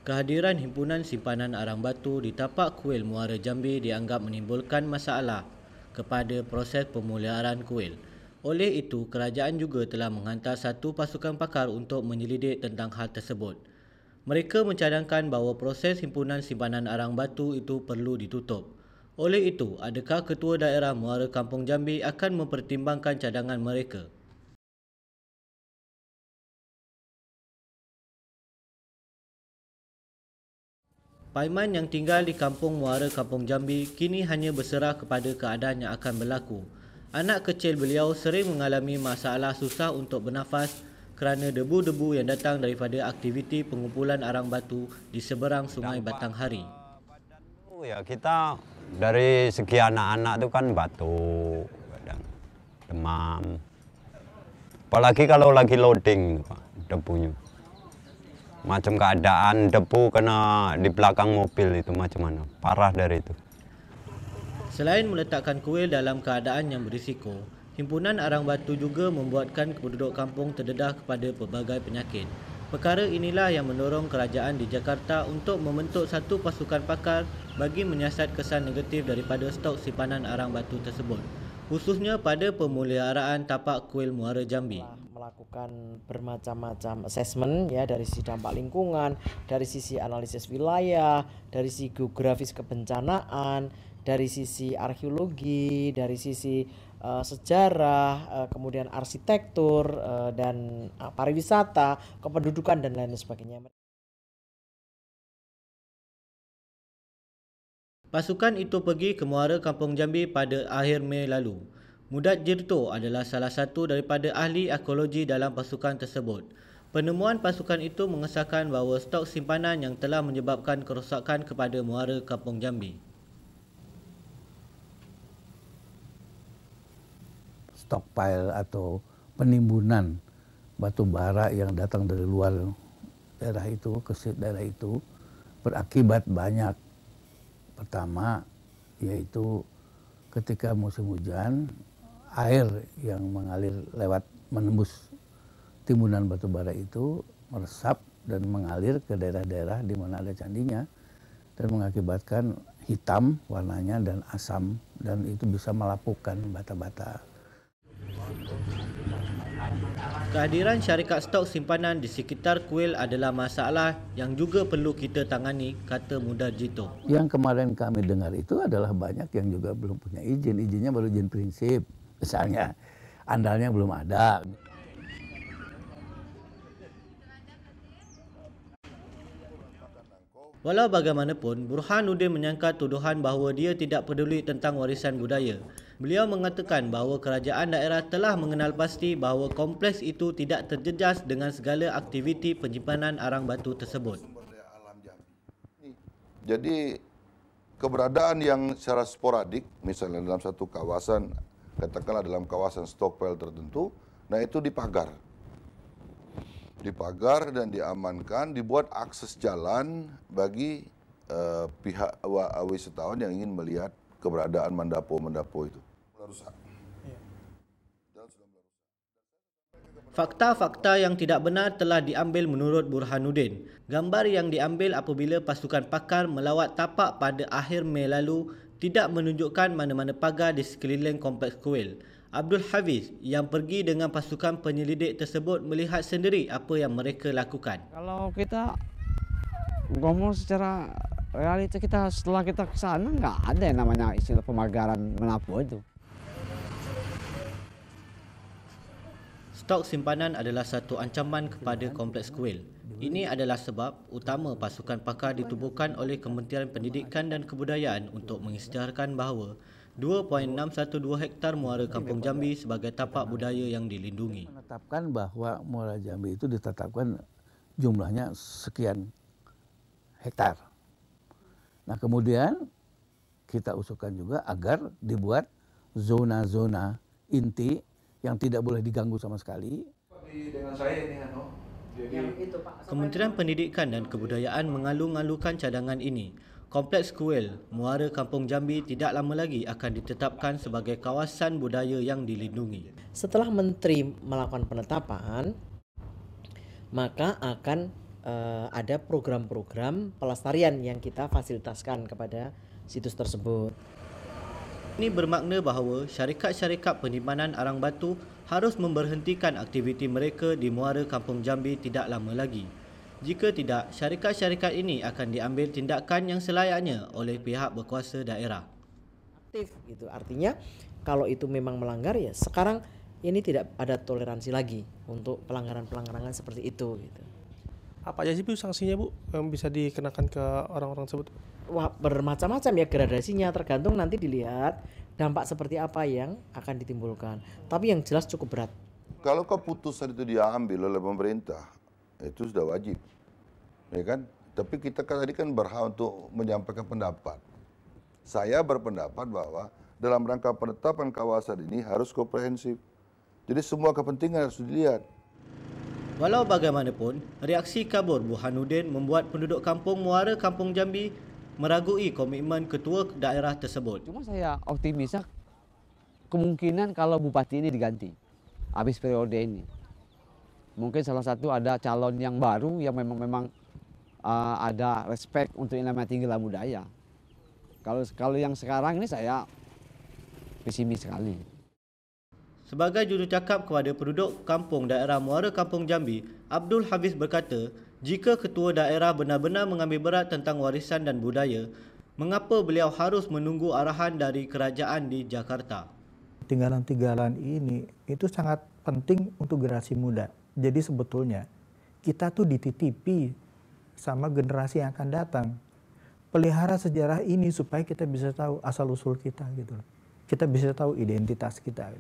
Kehadiran himpunan simpanan arang batu di tapak kuil Muara Jambi dianggap menimbulkan masalah kepada proses pemeliharaan kuil. Oleh itu, kerajaan juga telah menghantar satu pasukan pakar untuk menyelidik tentang hal tersebut. Mereka mencadangkan bahawa proses himpunan simpanan arang batu itu perlu ditutup. Oleh itu, adakah Ketua Daerah Muara Kampung Jambi akan mempertimbangkan cadangan mereka? Paiman yang tinggal di kampung Muara Kampung Jambi kini hanya berserah kepada keadaan yang akan berlaku. Anak kecil beliau sering mengalami masalah susah untuk bernafas kerana debu-debu yang datang daripada aktiviti pengumpulan arang batu di seberang Sungai Batanghari. Ya, kita dari segi anak-anak itu kan batuk, kadang demam. Apalagi kalau lagi loading, Pak, debunya. Macam keadaan debu kena di belakang mobil itu macam mana, parah dari itu. Selain meletakkan kuil dalam keadaan yang berisiko, himpunan arang batu juga membuatkan penduduk kampung terdedah kepada pelbagai penyakit. Perkara inilah yang mendorong kerajaan di Jakarta untuk membentuk satu pasukan pakar bagi menyiasat kesan negatif daripada stok simpanan arang batu tersebut, khususnya pada pemeliharaan tapak kuil Muara Jambi. Melakukan bermacam-macam assessment ya, dari sisi dampak lingkungan, dari sisi analisis wilayah, dari sisi geografis kebencanaan, dari sisi arkeologi, dari sisi sejarah, kemudian arsitektur dan pariwisata, kependudukan dan lain sebagainya. Pasukan itu pergi ke Muara Kampung Jambi pada akhir Mei lalu. Mudat Jirto adalah salah satu daripada ahli arkeologi dalam pasukan tersebut. Penemuan pasukan itu mengesahkan bahawa stok simpanan yang telah menyebabkan kerosakan kepada Muara Kampung Jambi. Stockpile atau penimbunan batu bara yang datang dari luar daerah itu, ke daerah itu, berakibat banyak. Pertama, yaitu ketika musim hujan, air yang mengalir lewat menembus timbunan batu bara itu meresap dan mengalir ke daerah-daerah di mana ada candinya dan mengakibatkan hitam warnanya dan asam, dan itu bisa melapukkan bata-bata. Kehadiran syarikat stok simpanan di sekitar kuil adalah masalah yang juga perlu kita tangani, kata Mudat Jirto. Yang kemarin kami dengar itu adalah banyak yang juga belum punya izin. Izinnya baru izin prinsip, misalnya andalnya belum ada. Walau bagaimanapun, Burhanuddin menyangka tuduhan bahawa dia tidak peduli tentang warisan budaya. Beliau mengatakan bahawa kerajaan daerah telah mengenal pasti bahawa kompleks itu tidak terjejas dengan segala aktiviti penyimpanan arang batu tersebut. Jadi keberadaan yang secara sporadik, misalnya dalam satu kawasan, katakanlah dalam kawasan stockpile tertentu, nah itu dipagar dan diamankan, dibuat akses jalan bagi pihak wisatawan yang ingin melihat keberadaan mandapo-mandapo itu. Fakta-fakta yang tidak benar telah diambil menurut Burhanuddin. Gambar yang diambil apabila pasukan pakar melawat tapak pada akhir Mei lalu tidak menunjukkan mana-mana pagar di sekeliling kompleks kuil. Abdul Hafiz yang pergi dengan pasukan penyelidik tersebut melihat sendiri apa yang mereka lakukan. Kalau kita ngomong secara realita, kita setelah kita ke sana nggak ada yang namanya istilah pemagaran menapu itu. Stok simpanan adalah satu ancaman kepada kompleks kuil. Ini adalah sebab utama pasukan pakar ditubuhkan oleh Kementerian Pendidikan dan Kebudayaan untuk mengisytiharkan bahawa 2.612 hektar Muara Kampung Jambi sebagai tapak budaya yang dilindungi. Menetapkan bahwa Muara Jambi itu ditetapkan jumlahnya sekian hektar. Nah, kemudian kita usulkan juga agar dibuat zona-zona inti yang tidak boleh diganggu sama sekali. Kementerian Pendidikan dan Kebudayaan mengalu-alukan cadangan ini. Kompleks kuil Muara Kampung Jambi tidak lama lagi akan ditetapkan sebagai kawasan budaya yang dilindungi. Setelah Menteri melakukan penetapan, maka akan ada program-program pelestarian yang kita fasilitaskan kepada situs tersebut. Ini bermakna bahawa syarikat-syarikat penyimpanan arang batu harus memberhentikan aktiviti mereka di Muara Kampung Jambi tidak lama lagi. Jika tidak, syarikat-syarikat ini akan diambil tindakan yang selayaknya oleh pihak berkuasa daerah. Aktif gitu. Artinya kalau itu memang melanggar, ya sekarang ini tidak ada toleransi lagi untuk pelanggaran-pelanggaran seperti itu gitu. Apa aja sih Bu sanksinya Bu yang bisa dikenakan ke orang-orang tersebut? Wah, bermacam-macam ya gradasinya, tergantung nanti dilihat dampak seperti apa yang akan ditimbulkan. Tapi yang jelas cukup berat. Kalau keputusan itu diambil oleh pemerintah, itu sudah wajib, ya kan? Tapi kita tadi kan berhak untuk menyampaikan pendapat. Saya berpendapat bahwa dalam rangka penetapan kawasan ini harus komprehensif. Jadi semua kepentingan harus dilihat. Walau bagaimanapun, reaksi kabur Burhanuddin membuat penduduk kampung Muara Kampung Jambi meragui komitmen ketua daerah tersebut. Cuma saya optimisnya kemungkinan kalau bupati ini diganti habis periode ini. Mungkin salah satu ada calon yang baru yang memang ada respect untuk yang namanya tinggalan budaya. Kalau yang sekarang ini saya pesimis sekali. Sebagai jurucakap kepada penduduk kampung daerah Muara Kampung Jambi, Abdul Hafiz berkata, jika ketua daerah benar-benar mengambil berat tentang warisan dan budaya, mengapa beliau harus menunggu arahan dari kerajaan di Jakarta? Tinggalan-tinggalan ini itu sangat penting untuk generasi muda. Jadi sebetulnya kita tuh dititipi sama generasi yang akan datang. Pelihara sejarah ini supaya kita bisa tahu asal-usul kita gitu. Kita bisa tahu identitas kita.